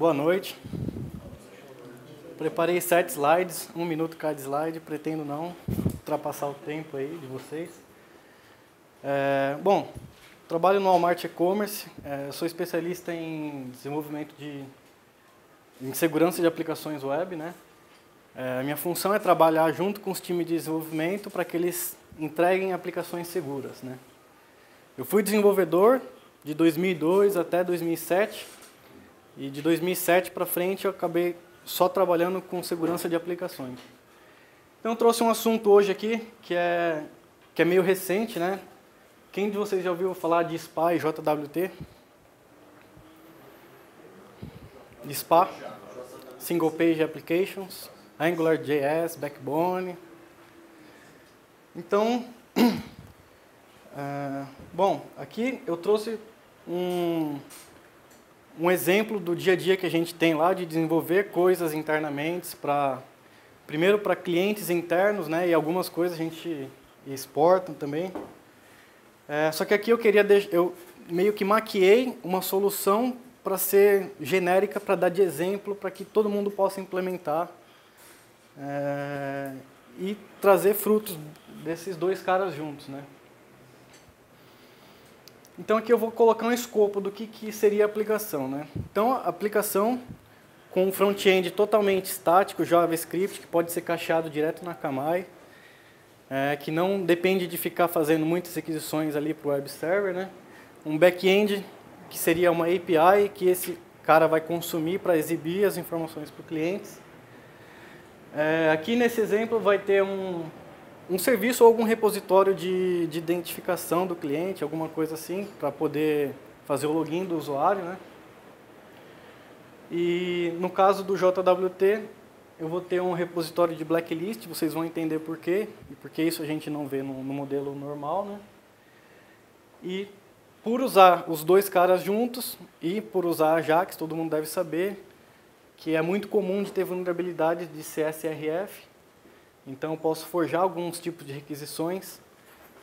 boa noite. Preparei 7 slides, 1 minuto cada slide, pretendo não ultrapassar o tempo aí de vocês. Bom, trabalho no Walmart E-Commerce, sou especialista em desenvolvimento em segurança de aplicações web, né? A minha função é trabalhar junto com os times de desenvolvimento para que eles entreguem aplicações seguras, né? Eu fui desenvolvedor de 2002 até 2007 e de 2007 para frente eu acabei só trabalhando com segurança de aplicações. Então eu trouxe um assunto hoje aqui que é meio recente, né? Quem de vocês já ouviu falar de SPA e JWT? De SPA, Single Page Applications, AngularJS, Backbone. Então, bom, aqui eu trouxe um exemplo do dia a dia que a gente tem lá de desenvolver coisas internamente, primeiro para clientes internos, né, e algumas coisas a gente exporta também. Só que aqui eu meio que maquiei uma solução para ser genérica, para dar de exemplo, para que todo mundo possa implementar e trazer frutos desses dois caras juntos, né? Então aqui eu vou colocar um escopo do que seria a aplicação, né? Então a aplicação com um front-end totalmente estático, JavaScript, que pode ser cacheado direto na Kamai, que não depende de ficar fazendo muitas requisições ali para o web server, né? Um back-end que seria uma API que esse cara vai consumir para exibir as informações para os clientes. Aqui nesse exemplo vai ter um serviço ou algum repositório de identificação do cliente, alguma coisa assim, para poder fazer o login do usuário, né? E no caso do JWT, eu vou ter um repositório de blacklist, vocês vão entender por quê, e porque isso a gente não vê no modelo normal, né? E por usar os dois caras juntos, e por usar Ajax, todo mundo deve saber, que é muito comum de ter vulnerabilidade de CSRF, então eu posso forjar alguns tipos de requisições,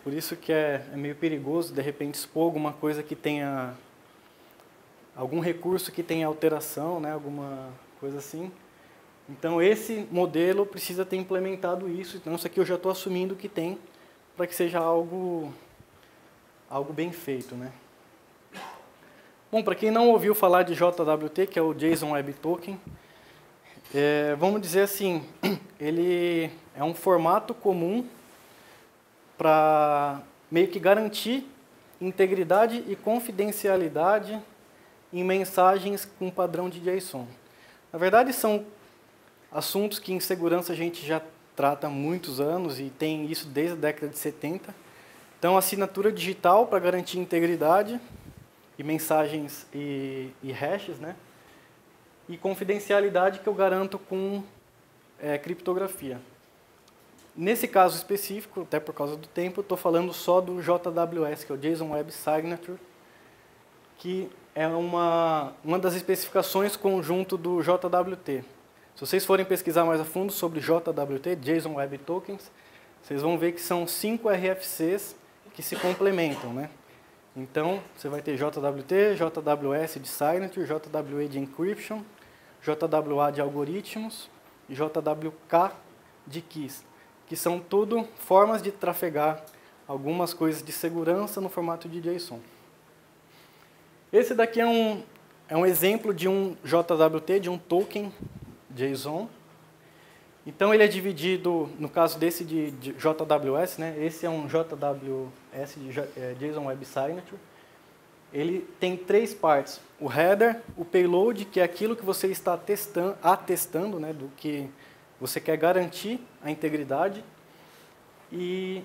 por isso que é meio perigoso, de repente, expor alguma coisa que tenha, algum recurso que tenha alteração, né, alguma coisa assim. Então esse modelo precisa ter implementado isso, então isso aqui eu já estou assumindo que tem, para que seja algo bem feito, né. Bom, para quem não ouviu falar de JWT, que é o JSON Web Token, vamos dizer assim, ele é um formato comum para meio que garantir integridade e confidencialidade em mensagens com padrão de JSON. Na verdade, são assuntos que em segurança a gente já trata há muitos anos e tem isso desde a década de 70. Então, assinatura digital para garantir integridade e mensagens e hashes, né? E confidencialidade que eu garanto com criptografia. Nesse caso específico, até por causa do tempo, eu estou falando só do JWS, que é o JSON Web Signature, que é uma das especificações conjunto do JWT. Se vocês forem pesquisar mais a fundo sobre JWT, JSON Web Tokens, vocês vão ver que são 5 RFCs que se complementam, né? Então, você vai ter JWT, JWS de Signature, JWE de Encryption, JWA de algoritmos e JWK de keys, que são tudo formas de trafegar algumas coisas de segurança no formato de JSON. Esse daqui é um exemplo de um JWT, de um token JSON. Então ele é dividido, no caso desse de JWS, né? Esse é um JWS de JSON Web Signature. Ele tem 3 partes: o header, o payload, que é aquilo que você está atestando, né, do que você quer garantir a integridade, e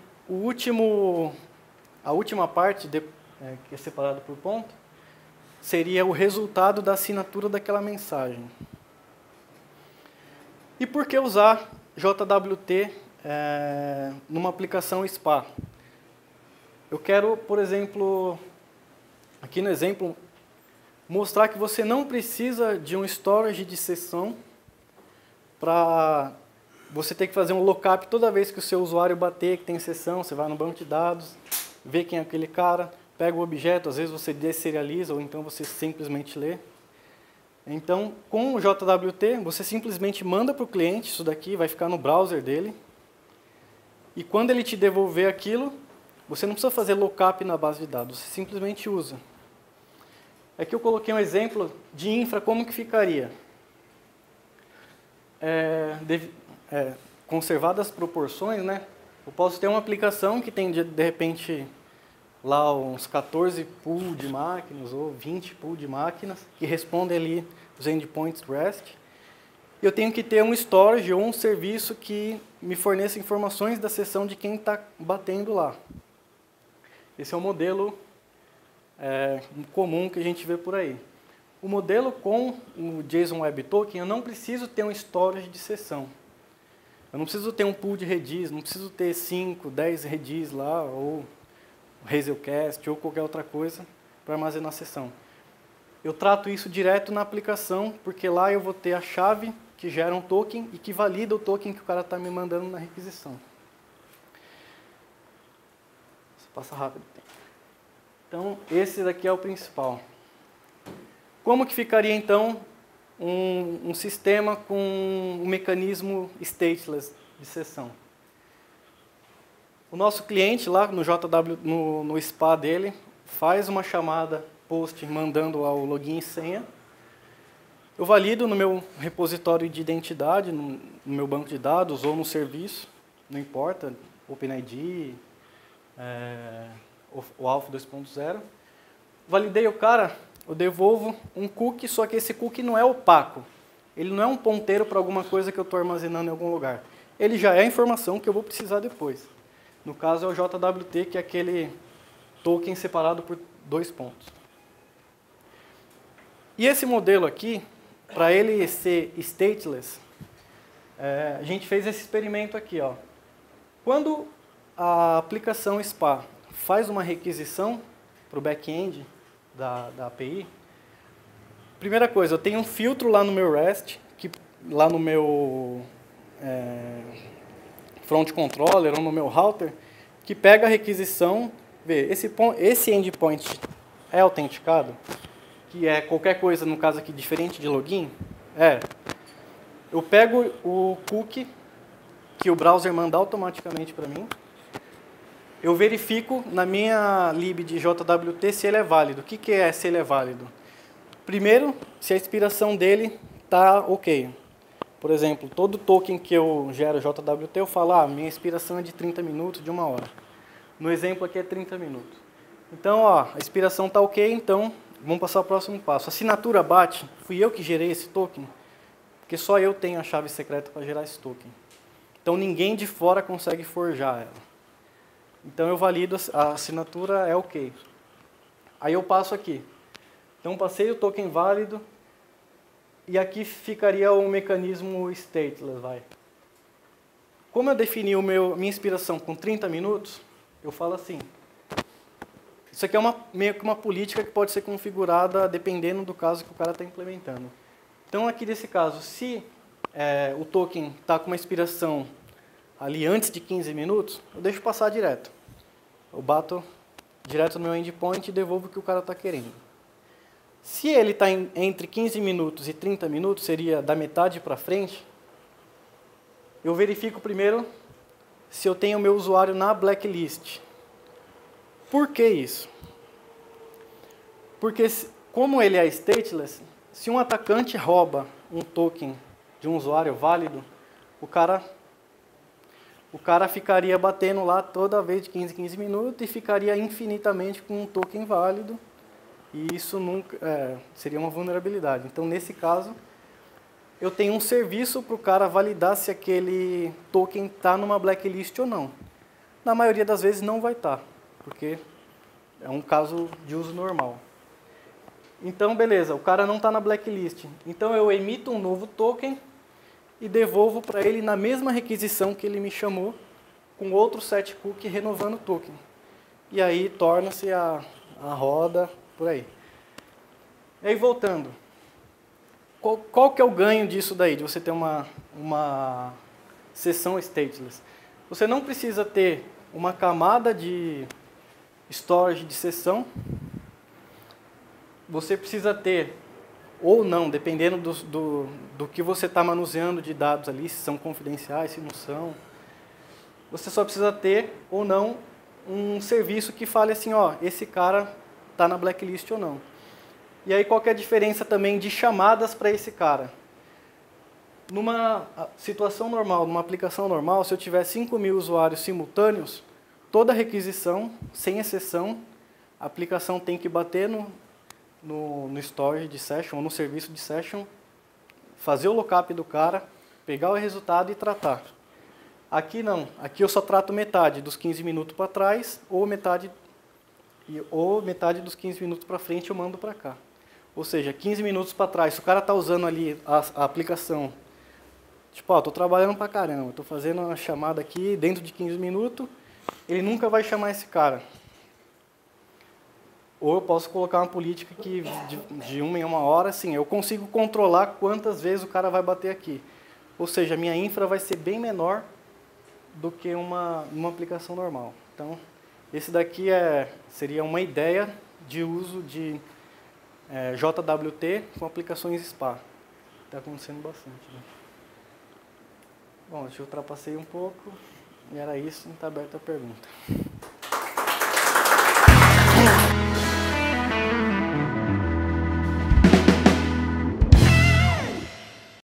a última parte, que é separada por ponto, seria o resultado da assinatura daquela mensagem. E por que usar JWT numa aplicação SPA? Eu quero, por exemplo, aqui no exemplo, mostrar que você não precisa de um storage de sessão para você ter que fazer um lookup toda vez que o seu usuário bater que tem sessão. Você vai no banco de dados, vê quem é aquele cara, pega o objeto, às vezes você deserializa ou então você simplesmente lê. Então, com o JWT, você simplesmente manda para o cliente, isso daqui vai ficar no browser dele, e quando ele te devolver aquilo, você não precisa fazer lookup na base de dados, você simplesmente usa. Aqui eu coloquei um exemplo de infra, como que ficaria. Conservadas as proporções, né? Eu posso ter uma aplicação que tem, de repente, lá uns 14 pool de máquinas ou 20 pool de máquinas que respondem ali os endpoints REST. Eu tenho que ter um storage ou um serviço que me forneça informações da sessão de quem está batendo lá. Esse é o modelo comum que a gente vê por aí. O modelo com o JSON Web Token, eu não preciso ter um storage de sessão. Eu não preciso ter um pool de redis, não preciso ter 5, 10 redis lá, ou Hazelcast, ou qualquer outra coisa para armazenar a sessão. Eu trato isso direto na aplicação, porque lá eu vou ter a chave que gera um token e que valida o token que o cara está me mandando na requisição. Isso passa rápido. Então, esse daqui é o principal. Como que ficaria, então, um sistema com um mecanismo stateless de sessão? O nosso cliente lá no JW, no SPA dele, faz uma chamada post mandando lá o login e senha. Eu valido no meu repositório de identidade, no meu banco de dados ou no serviço, não importa, OpenID, o Auth 2.0. Validei o cara, eu devolvo um cookie, só que esse cookie não é opaco. Ele não é um ponteiro para alguma coisa que eu estou armazenando em algum lugar. Ele já é a informação que eu vou precisar depois. No caso é o JWT, que é aquele token separado por 2 pontos. E esse modelo aqui, para ele ser stateless, a gente fez esse experimento aqui. Ó. Quando a aplicação SPA faz uma requisição para o back-end da API, primeira coisa, eu tenho um filtro lá no meu REST, lá no meu front controller ou no meu router, que pega a requisição, vê, esse endpoint é autenticado, que é qualquer coisa, no caso aqui, diferente de login, eu pego o cookie que o browser manda automaticamente para mim, eu verifico na minha lib de JWT se ele é válido. O que é se ele é válido? Primeiro, se a expiração dele está ok. Por exemplo, todo token que eu gero JWT, eu falo, minha expiração é de 30 minutos, de 1 hora. No exemplo aqui é 30 minutos. Então, a expiração está ok, então vamos passar ao próximo passo. A assinatura bate, fui eu que gerei esse token, porque só eu tenho a chave secreta para gerar esse token. Então, ninguém de fora consegue forjar ela. Então, eu valido, a assinatura é ok. Aí eu passo aqui. Então, passei o token válido, e aqui ficaria o mecanismo stateless. Como eu defini minha inspiração com 30 minutos, eu falo assim. Isso aqui é meio que uma política que pode ser configurada dependendo do caso que o cara está implementando. Então, aqui nesse caso, se o token está com uma expiração ali antes de 15 minutos, eu deixo passar direto. Eu bato direto no meu endpoint e devolvo o que o cara está querendo. Se ele está entre 15 minutos e 30 minutos, seria da metade para frente, eu verifico primeiro se eu tenho o meu usuário na blacklist. Por que isso? Porque, como ele é stateless, se um atacante rouba um token de um usuário válido, o cara ficaria batendo lá toda vez de 15 em 15 minutos e ficaria infinitamente com um token válido. E isso nunca seria uma vulnerabilidade. Então, nesse caso, eu tenho um serviço para o cara validar se aquele token está numa blacklist ou não. Na maioria das vezes não vai estar, porque é um caso de uso normal. Então, beleza, o cara não está na blacklist. Então, eu emito um novo token e devolvo para ele na mesma requisição que ele me chamou, com outro set cookie renovando o token. E aí torna-se a roda por aí. E aí, voltando. Qual que é o ganho disso daí, de você ter uma sessão stateless? Você não precisa ter uma camada de storage de sessão. Você precisa ter ou não, dependendo do que você está manuseando de dados ali, se são confidenciais, se não são. Você só precisa ter ou não um serviço que fale assim, ó, esse cara está na blacklist ou não. E aí qual que é a diferença também de chamadas para esse cara? Numa situação normal, numa aplicação normal, se eu tiver 5.000 usuários simultâneos, toda requisição, sem exceção, a aplicação tem que bater no storage de session, ou no serviço de session, fazer o lookup do cara, pegar o resultado e tratar. Aqui não, aqui eu só trato metade dos 15 minutos para trás, ou metade dos 15 minutos para frente eu mando para cá. Ou seja, 15 minutos para trás, se o cara está usando ali a aplicação, tipo, ó, estou trabalhando para caramba, estou fazendo uma chamada aqui dentro de 15 minutos, ele nunca vai chamar esse cara. Ou eu posso colocar uma política que de 1 em 1 hora, assim, eu consigo controlar quantas vezes o cara vai bater aqui. Ou seja, a minha infra vai ser bem menor do que uma aplicação normal. Então, esse daqui seria uma ideia de uso de JWT com aplicações SPA. Está acontecendo bastante. Né? Bom, acho que eu ultrapassei um pouco. E era isso, está aberta a pergunta.